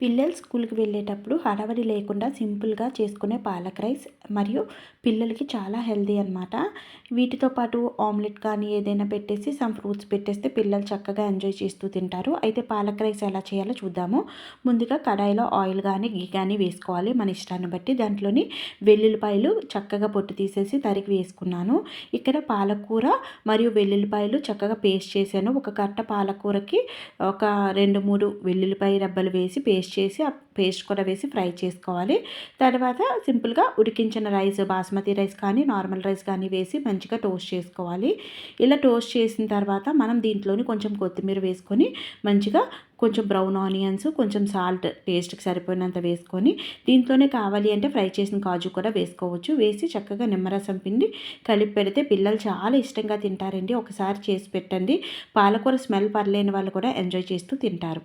పిల్లలు స్కూల్‌కి వెళ్ళేటప్పుడు హడావిడి లేకుండా సింపుల్‌గా చేసుకునే పాలక్ రైస్ మరియు పిల్లలకి చాలా హెల్తీ అనమాట. వీటితో పాటు ఆమ్లెట్ కానీ ఏదైనా పెట్టేసి సమ్ ఫ్రూట్స్ పెట్టేస్తే పిల్లలు చక్కగా ఎంజాయ్ చేస్తూ తింటారు. అయితే పాలక్ రైస్ ఎలా చేయాలో చూద్దాము. ముందుగా కడాయిలో ఆయిల్ గానీ, ఘీ గానీ వేసుకోవాలి మన ఇష్టాన్ని బట్టి. దాంట్లోని వెల్లుల్లిపాయలు చక్కగా పొట్టు తీసేసి తరిగి వేసుకున్నాను. ఇక్కడ పాలకూర మరియు వెల్లుల్లిపాయలు చక్కగా పేస్ట్ చేశాను. ఒక కట్ట పాలకూరకి ఒక 2, 3 వెల్లుల్లిపాయ రెబ్బలు వేసి పేస్ట్ చేసి ఆ పేస్ట్ కూడా వేసి ఫ్రై చేసుకోవాలి. తర్వాత సింపుల్‌గా ఉడికించిన రైస్ బాస్మతి రైస్ కానీ, నార్మల్ రైస్ కానీ వేసి మంచిగా టోస్ట్ చేసుకోవాలి. ఇలా టోస్ట్ చేసిన తర్వాత మనం దీంట్లోని కొంచెం కొత్తిమీర వేసుకొని మంచిగా కొంచెం బ్రౌన్ ఆనియన్స్, కొంచెం సాల్ట్ టేస్ట్‌కి సరిపోయినంత వేసుకొని దీంట్లోనే కావాలి అంటే ఫ్రై చేసిన కాజు కూడా వేసుకోవచ్చు. వేసి చక్కగా నిమ్మరసం పిండి కలిపి పెడితే పిల్లలు చాలా ఇష్టంగా తింటారండి. ఒకసారి చేసి పెట్టండి. పాలకూర స్మెల్ పడలేని వాళ్ళు కూడా ఎంజాయ్ చేస్తూ తింటారు.